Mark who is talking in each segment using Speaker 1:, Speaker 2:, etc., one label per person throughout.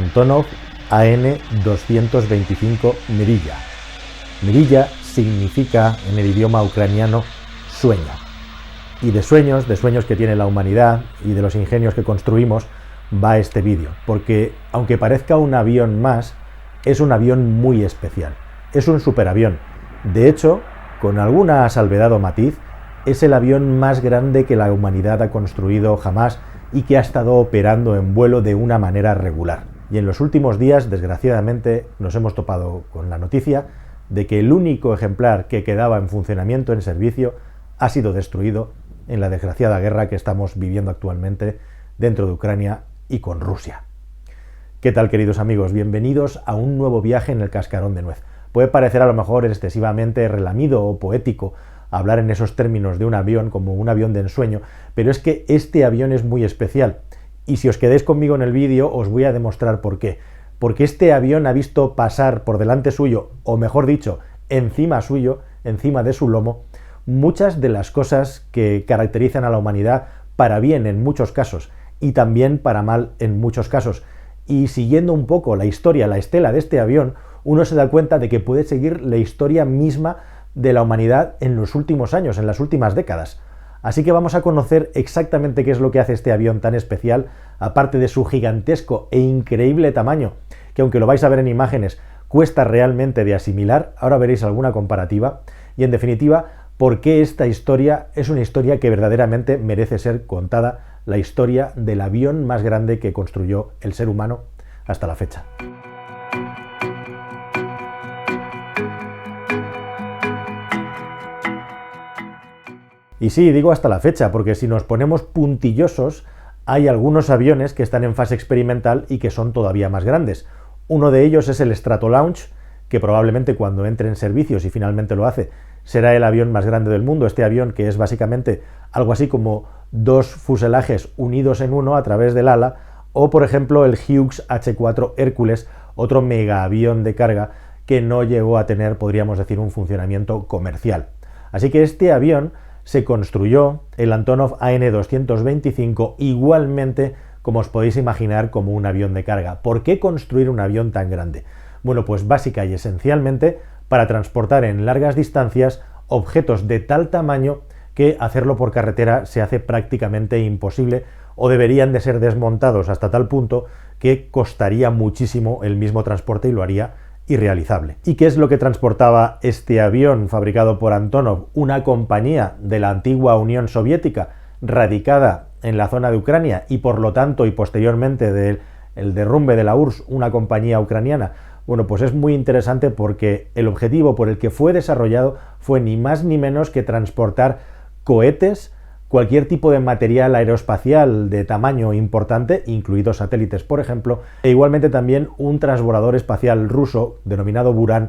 Speaker 1: Antonov AN-225 Mrija. Mrija significa en el idioma ucraniano sueño. Y de sueños que tiene la humanidad y de los ingenios que construimos va este vídeo, porque aunque parezca un avión más, es un avión muy especial. Es un superavión. De hecho, con alguna salvedad o matiz, es el avión más grande que la humanidad ha construido jamás y que ha estado operando en vuelo de una manera regular. Y en los últimos días, desgraciadamente, nos hemos topado con la noticia de que el único ejemplar que quedaba en funcionamiento, en servicio, ha sido destruido en la desgraciada guerra que estamos viviendo actualmente dentro de Ucrania y con Rusia. ¿Qué tal, queridos amigos? Bienvenidos a un nuevo viaje en el cascarón de nuez. Puede parecer a lo mejor excesivamente relamido o poético hablar en esos términos de un avión como un avión de ensueño, pero es que este avión es muy especial. Y si os quedáis conmigo en el vídeo os voy a demostrar por qué. Porque este avión ha visto pasar por delante suyo, o mejor dicho, encima suyo, encima de su lomo, muchas de las cosas que caracterizan a la humanidad para bien en muchos casos y también para mal en muchos casos. Y siguiendo un poco la historia, la estela de este avión, uno se da cuenta de que puede seguir la historia misma de la humanidad en los últimos años, en las últimas décadas. Así que vamos a conocer exactamente qué es lo que hace este avión tan especial, aparte de su gigantesco e increíble tamaño, que aunque lo vais a ver en imágenes, cuesta realmente de asimilar. Ahora veréis alguna comparativa. Y en definitiva, por qué esta historia es una historia que verdaderamente merece ser contada, la historia del avión más grande que construyó el ser humano hasta la fecha. Y sí, digo hasta la fecha, porque si nos ponemos puntillosos, hay algunos aviones que están en fase experimental y que son todavía más grandes. Uno de ellos es el Stratolaunch, que probablemente cuando entre en servicio, si finalmente lo hace, será el avión más grande del mundo. Este avión que es básicamente algo así como dos fuselajes unidos en uno a través del ala, o por ejemplo el Hughes H-4 Hércules, otro mega avión de carga que no llegó a tener, podríamos decir, un funcionamiento comercial. Así que este avión se construyó, el Antonov AN-225, igualmente, como os podéis imaginar, como un avión de carga. ¿Por qué construir un avión tan grande? Bueno, pues básica y esencialmente para transportar en largas distancias objetos de tal tamaño que hacerlo por carretera se hace prácticamente imposible, o deberían de ser desmontados hasta tal punto que costaría muchísimo el mismo transporte y lo haría irrealizable. ¿Y qué es lo que transportaba este avión fabricado por Antonov, una compañía de la antigua Unión Soviética radicada en la zona de Ucrania y por lo tanto y posteriormente del derrumbe de la URSS, una compañía ucraniana? Bueno, pues es muy interesante porque el objetivo por el que fue desarrollado fue ni más ni menos que transportar cohetes, cualquier tipo de material aeroespacial de tamaño importante, incluidos satélites, por ejemplo, e igualmente también un transbordador espacial ruso denominado Buran,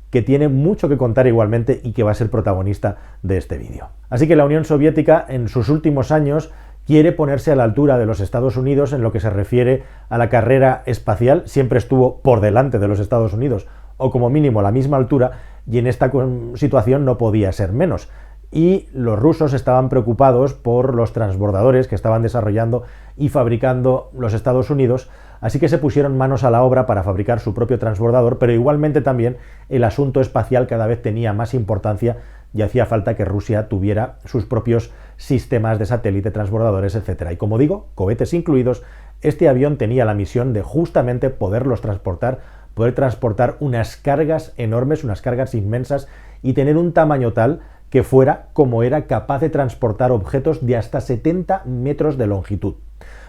Speaker 1: que tiene mucho que contar igualmente y que va a ser protagonista de este vídeo. Así que la Unión Soviética en sus últimos años quiere ponerse a la altura de los Estados Unidos en lo que se refiere a la carrera espacial. Siempre estuvo por delante de los Estados Unidos, o como mínimo a la misma altura, y en esta situación no podía ser menos. Y los rusos estaban preocupados por los transbordadores que estaban desarrollando y fabricando los Estados Unidos, así que se pusieron manos a la obra para fabricar su propio transbordador, pero igualmente también el asunto espacial cada vez tenía más importancia y hacía falta que Rusia tuviera sus propios sistemas de satélite, transbordadores, etc. Y como digo, cohetes incluidos, este avión tenía la misión de justamente poderlos transportar, poder transportar unas cargas enormes, unas cargas inmensas y tener un tamaño tal que fuera, como era, capaz de transportar objetos de hasta 70 metros de longitud.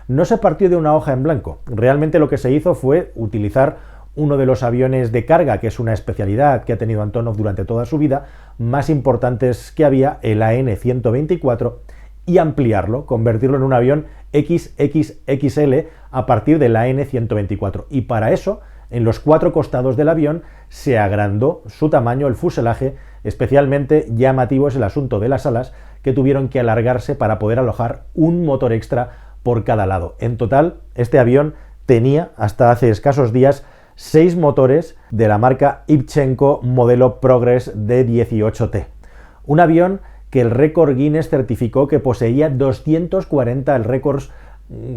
Speaker 1: No se partió de una hoja en blanco. Realmente lo que se hizo fue utilizar uno de los aviones de carga, que es una especialidad que ha tenido Antonov durante toda su vida, más importantes que había, el AN-124, y ampliarlo, convertirlo en un avión XXXL a partir del AN-124. Y para eso, en los cuatro costados del avión, se agrandó su tamaño, el fuselaje. Especialmente llamativo es el asunto de las alas, que tuvieron que alargarse para poder alojar un motor extra por cada lado. En total, este avión tenía, hasta hace escasos días, 6 motores de la marca Ivchenko modelo Progress D18T. Un avión que el récord Guinness certificó que poseía 240 récords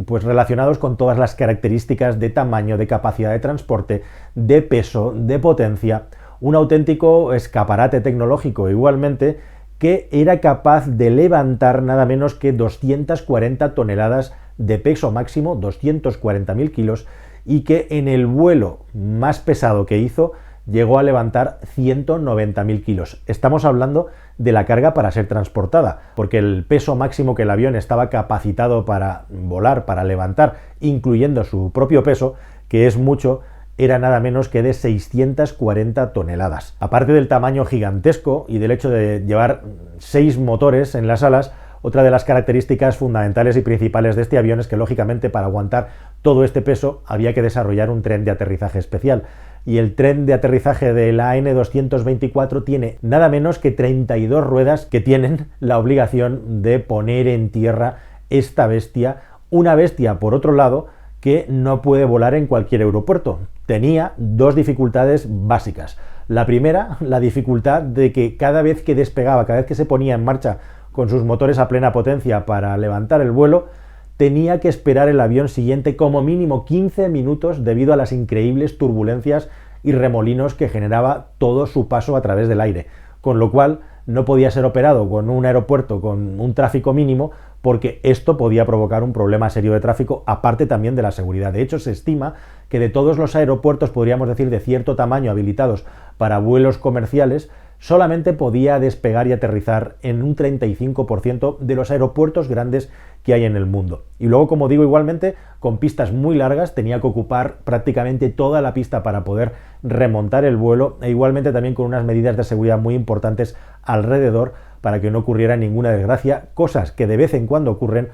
Speaker 1: pues relacionados con todas las características de tamaño, de capacidad de transporte, de peso, de potencia, un auténtico escaparate tecnológico igualmente, que era capaz de levantar nada menos que 240 toneladas de peso máximo, 240.000 kilos, y que en el vuelo más pesado que hizo llegó a levantar 190.000 kilos. Estamos hablando de la carga para ser transportada, porque el peso máximo que el avión estaba capacitado para volar, para levantar, incluyendo su propio peso, que es mucho, era nada menos que de 640 toneladas. Aparte del tamaño gigantesco y del hecho de llevar 6 motores en las alas, otra de las características fundamentales y principales de este avión es que, lógicamente, para aguantar todo este peso había que desarrollar un tren de aterrizaje especial. Y el tren de aterrizaje de la AN-224 tiene nada menos que 32 ruedas que tienen la obligación de poner en tierra esta bestia. Una bestia, por otro lado, que no puede volar en cualquier aeropuerto. Tenía 2 dificultades básicas. La primera, la dificultad de que cada vez que despegaba, cada vez que se ponía en marcha con sus motores a plena potencia para levantar el vuelo, tenía que esperar el avión siguiente como mínimo 15 minutos debido a las increíbles turbulencias y remolinos que generaba todo su paso a través del aire, con lo cual no podía ser operado con un aeropuerto con un tráfico mínimo, porque esto podía provocar un problema serio de tráfico, aparte también de la seguridad. De hecho, se estima que de todos los aeropuertos, podríamos decir, de cierto tamaño habilitados para vuelos comerciales, solamente podía despegar y aterrizar en un 35% de los aeropuertos grandes que hay en el mundo. Y luego, como digo, igualmente, con pistas muy largas, tenía que ocupar prácticamente toda la pista para poder remontar el vuelo, e igualmente también con unas medidas de seguridad muy importantes alrededor para que no ocurriera ninguna desgracia, cosas que de vez en cuando ocurren,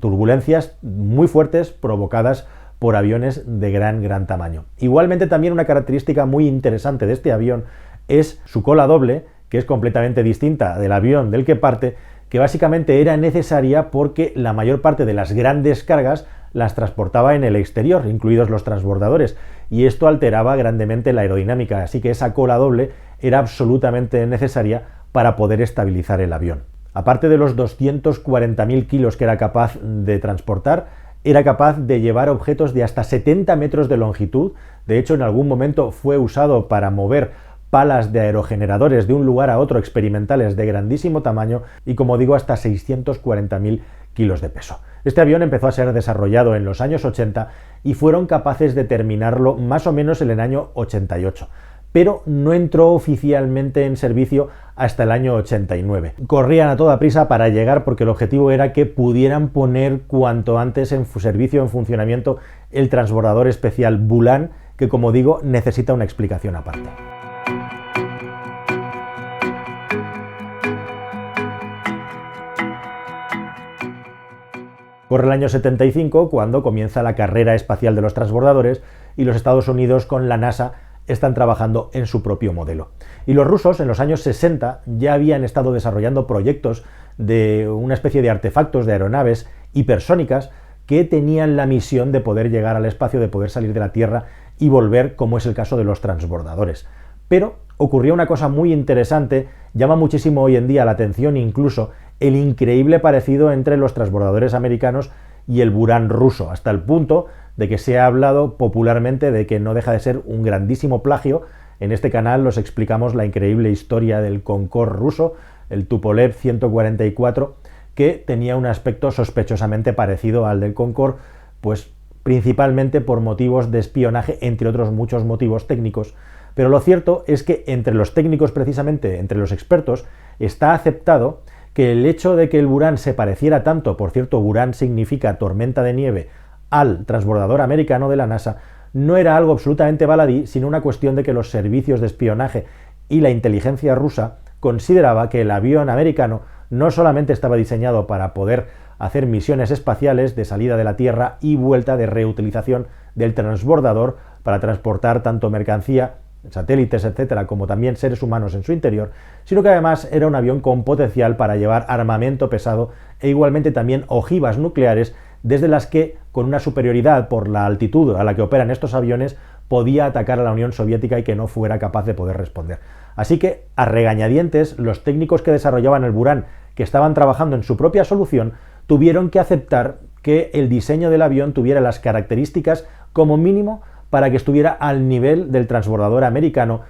Speaker 1: turbulencias muy fuertes provocadas por aviones de gran tamaño. Igualmente, también una característica muy interesante de este avión es su cola doble, que es completamente distinta del avión del que parte, que básicamente era necesaria porque la mayor parte de las grandes cargas las transportaba en el exterior, incluidos los transbordadores, y esto alteraba grandemente la aerodinámica, así que esa cola doble era absolutamente necesaria para poder estabilizar el avión. Aparte de los 240.000 kilos que era capaz de transportar, era capaz de llevar objetos de hasta 70 metros de longitud. De hecho, en algún momento fue usado para mover palas de aerogeneradores de un lugar a otro, experimentales de grandísimo tamaño, y, como digo, hasta 640.000 kilos de peso. Este avión empezó a ser desarrollado en los años 80 y fueron capaces de terminarlo más o menos en el año 88. Pero no entró oficialmente en servicio hasta el año 89. Corrían a toda prisa para llegar, porque el objetivo era que pudieran poner cuanto antes en servicio, en funcionamiento, el transbordador especial Bulan, que, como digo, necesita una explicación aparte. Corre el año 75, cuando comienza la carrera espacial de los transbordadores, y los Estados Unidos con la NASA están trabajando en su propio modelo. Y los rusos en los años 60 ya habían estado desarrollando proyectos de una especie de artefactos de aeronaves hipersónicas que tenían la misión de poder llegar al espacio, de poder salir de la Tierra y volver, como es el caso de los transbordadores. Pero ocurrió una cosa muy interesante, llama muchísimo hoy en día la atención incluso el increíble parecido entre los transbordadores americanos y el Buran ruso, hasta el punto de que se ha hablado popularmente de que no deja de ser un grandísimo plagio. En este canal os explicamos la increíble historia del Concorde ruso, el Tupolev 144, que tenía un aspecto sospechosamente parecido al del Concorde, pues principalmente por motivos de espionaje, entre otros muchos motivos técnicos. Pero lo cierto es que entre los técnicos, precisamente entre los expertos, está aceptado que el hecho de que el Buran se pareciera tanto, por cierto, Buran significa tormenta de nieve, al transbordador americano de la NASA, no era algo absolutamente baladí, sino una cuestión de que los servicios de espionaje y la inteligencia rusa consideraba que el avión americano no solamente estaba diseñado para poder hacer misiones espaciales de salida de la Tierra y vuelta, de reutilización del transbordador para transportar tanto mercancía, satélites, etcétera, como también seres humanos en su interior, sino que además era un avión con potencial para llevar armamento pesado e igualmente también ojivas nucleares, desde las que, con una superioridad por la altitud a la que operan estos aviones, podía atacar a la Unión Soviética y que no fuera capaz de poder responder. Así que, a regañadientes, los técnicos que desarrollaban el Buran, que estaban trabajando en su propia solución, tuvieron que aceptar que el diseño del avión tuviera las características como mínimo para que estuviera al nivel del transbordador americano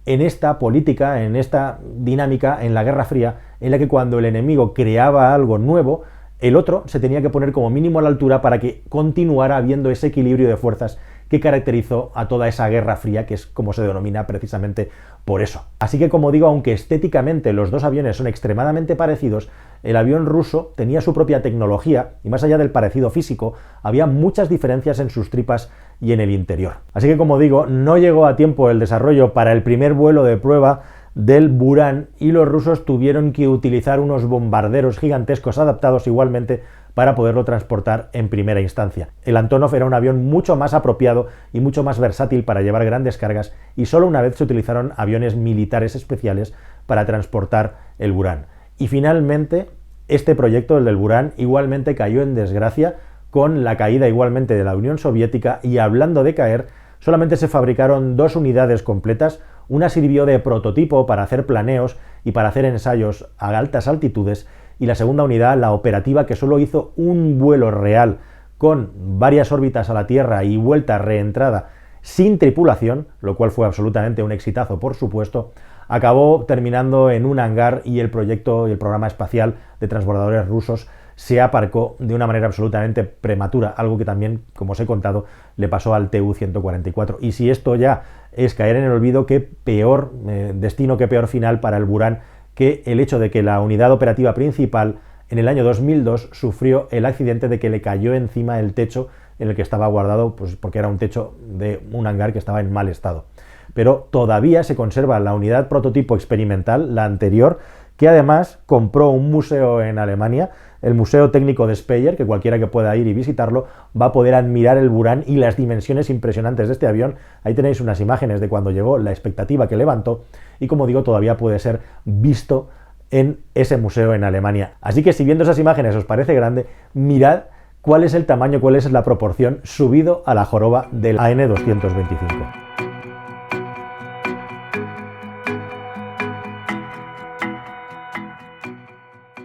Speaker 1: en esta política, en esta dinámica en la Guerra Fría, en la que cuando el enemigo creaba algo nuevo, el otro se tenía que poner como mínimo a la altura para que continuara habiendo ese equilibrio de fuerzas que caracterizó a toda esa Guerra Fría, que es como se denomina precisamente por eso. Así que, como digo, aunque estéticamente los dos aviones son extremadamente parecidos, el avión ruso tenía su propia tecnología y más allá del parecido físico, había muchas diferencias en sus tripas y en el interior. Así que, como digo, no llegó a tiempo el desarrollo para el primer vuelo de prueba del Buran y los rusos tuvieron que utilizar unos bombarderos gigantescos adaptados igualmente para poderlo transportar en primera instancia. El Antonov era un avión mucho más apropiado y mucho más versátil para llevar grandes cargas y solo una vez se utilizaron aviones militares especiales para transportar el Buran. Y finalmente, este proyecto, el del Buran, igualmente cayó en desgracia con la caída igualmente de la Unión Soviética y hablando de caer, solamente se fabricaron 2 unidades completas. Una sirvió de prototipo para hacer planeos y para hacer ensayos a altas altitudes y la segunda unidad, la operativa, que solo hizo un vuelo real con varias órbitas a la Tierra y vuelta reentrada sin tripulación, lo cual fue absolutamente un exitazo, por supuesto, acabó terminando en un hangar y el proyecto y el programa espacial de transbordadores rusos se aparcó de una manera absolutamente prematura, algo que también, como os he contado, le pasó al Tu-144. Y si esto ya es caer en el olvido, qué peor destino, qué peor final para el Buran que el hecho de que la unidad operativa principal en el año 2002 sufrió el accidente de que le cayó encima el techo en el que estaba guardado, pues porque era un techo de un hangar que estaba en mal estado. Pero todavía se conserva la unidad prototipo experimental, la anterior, que además compró un museo en Alemania, el Museo Técnico de Speyer, que cualquiera que pueda ir y visitarlo va a poder admirar el Buran y las dimensiones impresionantes de este avión. Ahí tenéis unas imágenes de cuando llegó, la expectativa que levantó y, como digo, todavía puede ser visto en ese museo en Alemania. Así que si viendo esas imágenes os parece grande, mirad cuál es el tamaño, cuál es la proporción subido a la joroba del AN-225.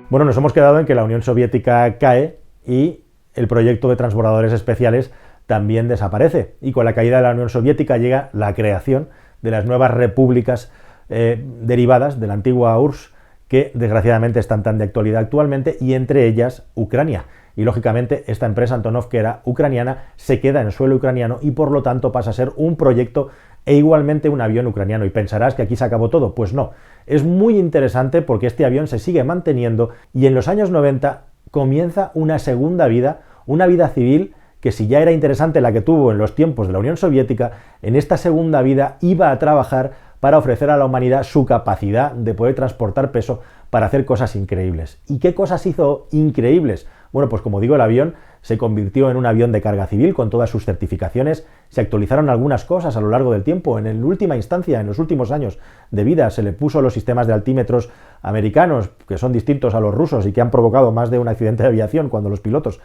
Speaker 1: Bueno, nos hemos quedado en que la Unión Soviética cae y el proyecto de transbordadores especiales también desaparece. Y con la caída de la Unión Soviética llega la creación de las nuevas repúblicas derivadas de la antigua URSS, que desgraciadamente están tan de actualidad actualmente, y entre ellas Ucrania. Y lógicamente esta empresa Antonov, que era ucraniana, se queda en suelo ucraniano y por lo tanto pasa a ser un proyecto e igualmente un avión ucraniano. Y pensarás que aquí se acabó todo. Pues no. Es muy interesante porque este avión se sigue manteniendo y en los años 90 comienza una segunda vida, una vida civil que, si ya era interesante la que tuvo en los tiempos de la Unión Soviética, en esta segunda vida iba a trabajar para ofrecer a la humanidad su capacidad de poder transportar peso para hacer cosas increíbles. ¿Y qué cosas hizo increíbles? Bueno, pues como digo, el avión se convirtió en un avión de carga civil con todas sus certificaciones, se actualizaron algunas cosas a lo largo del tiempo, en última instancia, en los últimos años de vida, se le puso los sistemas de altímetros americanos, que son distintos a los rusos y que han provocado más de un accidente de aviación cuando los pilotos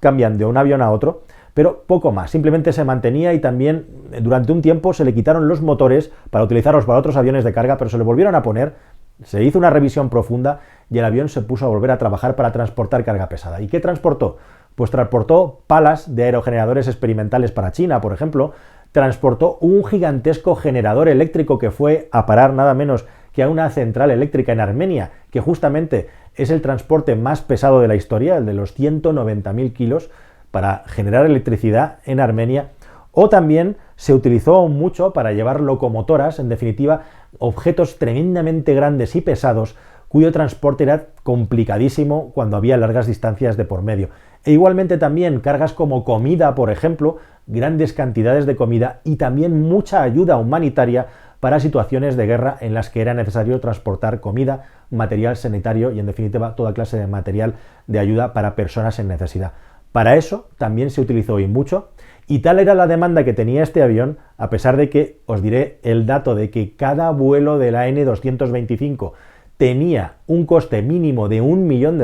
Speaker 1: cambian de un avión a otro, pero poco más, simplemente se mantenía y también durante un tiempo se le quitaron los motores para utilizarlos para otros aviones de carga, pero se le volvieron a poner, se hizo una revisión profunda y el avión se puso a volver a trabajar para transportar carga pesada. ¿Y qué transportó? Pues transportó palas de aerogeneradores experimentales para China, por ejemplo, transportó un gigantesco generador eléctrico que fue a parar nada menos que a una central eléctrica en Armenia, que justamente es el transporte más pesado de la historia, el de los 190.000 kilos, para generar electricidad en Armenia. O también se utilizó mucho para llevar locomotoras, en definitiva, objetos tremendamente grandes y pesados, cuyo transporte era complicadísimo cuando había largas distancias de por medio. E igualmente también cargas como comida, por ejemplo, grandes cantidades de comida y también mucha ayuda humanitaria para situaciones de guerra en las que era necesario transportar comida, material sanitario y, en definitiva, toda clase de material de ayuda para personas en necesidad. Para eso también se utilizó y mucho, y tal era la demanda que tenía este avión, a pesar de que os diré el dato de que cada vuelo de la AN-225 tenía un coste mínimo de $1 millón,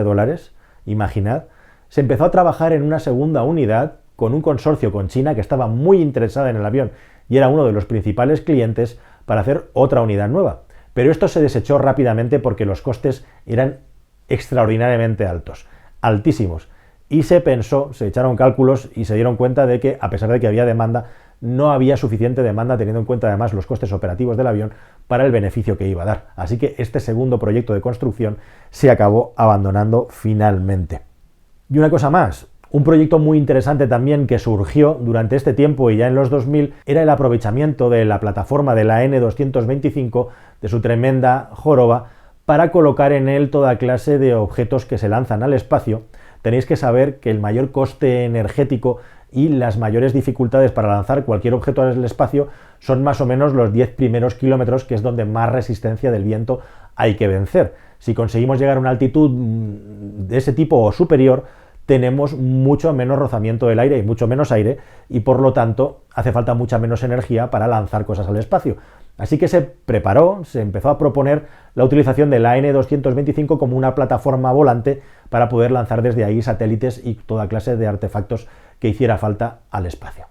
Speaker 1: imaginad, se empezó a trabajar en una segunda unidad con un consorcio con China que estaba muy interesada en el avión y era uno de los principales clientes para hacer otra unidad nueva. Pero esto se desechó rápidamente porque los costes eran extraordinariamente altos, altísimos. y se pensó, se echaron cálculos y se dieron cuenta de que, a pesar de que había demanda, no había suficiente demanda, teniendo en cuenta además los costes operativos del avión, para el beneficio que iba a dar. Así que este segundo proyecto de construcción se acabó abandonando finalmente. Y una cosa más, un proyecto muy interesante también que surgió durante este tiempo y ya en los 2000 era el aprovechamiento de la plataforma de la N225, de su tremenda joroba, para colocar en él toda clase de objetos que se lanzan al espacio. Tenéis que saber que el mayor coste energético y las mayores dificultades para lanzar cualquier objeto al espacio son más o menos los 10 primeros kilómetros, que es donde más resistencia del viento hay que vencer. Si conseguimos llegar a una altitud de ese tipo o superior, tenemos mucho menos rozamiento del aire y mucho menos aire, y por lo tanto hace falta mucha menos energía para lanzar cosas al espacio. Así que se preparó, se empezó a proponer la utilización de la N225 como una plataforma volante para poder lanzar desde ahí satélites y toda clase de artefactos que hiciera falta al espacio.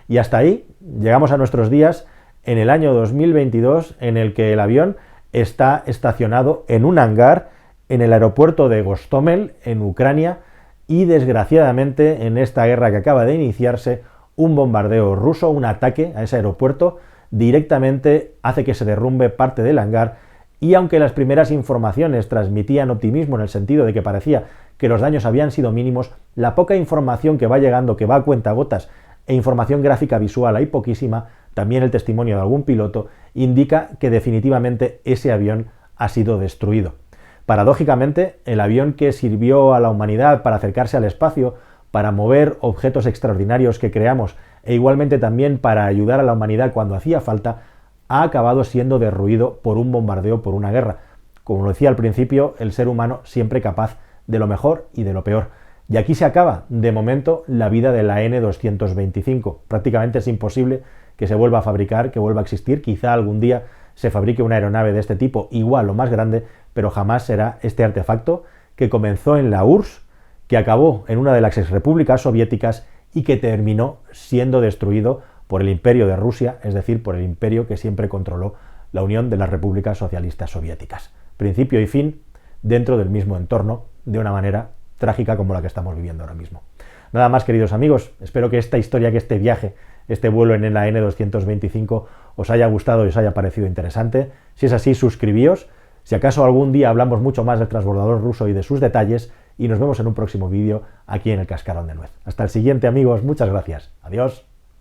Speaker 1: Y hasta ahí llegamos a nuestros días en el año 2022, en el que el avión está estacionado en un hangar en el aeropuerto de Gostomel, en Ucrania, y desgraciadamente en esta guerra que acaba de iniciarse, un bombardeo ruso, un ataque a ese aeropuerto, directamente hace que se derrumbe parte del hangar, y aunque las primeras informaciones transmitían optimismo en el sentido de que parecía que los daños habían sido mínimos, la poca información que va llegando, que va a cuentagotas, e información gráfica visual hay poquísima, también el testimonio de algún piloto, indica que definitivamente ese avión ha sido destruido. Paradójicamente, el avión que sirvió a la humanidad para acercarse al espacio, para mover objetos extraordinarios que creamos e igualmente también para ayudar a la humanidad cuando hacía falta, ha acabado siendo derruido por un bombardeo, por una guerra. Como lo decía al principio, el ser humano siempre capaz de lo mejor y de lo peor. Y aquí se acaba, de momento, la vida de la N225. Prácticamente es imposible que se vuelva a fabricar, que vuelva a existir. Quizá algún día se fabrique una aeronave de este tipo, igual o más grande, pero jamás será este artefacto que comenzó en la URSS, que acabó en una de las exrepúblicas soviéticas y que terminó siendo destruido por el imperio de Rusia, es decir, por el imperio que siempre controló la Unión de las Repúblicas Socialistas Soviéticas. Principio y fin dentro del mismo entorno, de una manera trágica como la que estamos viviendo ahora mismo. Nada más, queridos amigos, espero que esta historia, que este viaje, este vuelo en la N225 os haya gustado y os haya parecido interesante. Si es así, suscribíos. Si acaso algún día hablamos mucho más del transbordador ruso y de sus detalles, y nos vemos en un próximo vídeo aquí en el Cascarón de Nuez. Hasta el siguiente, amigos. Muchas gracias. Adiós.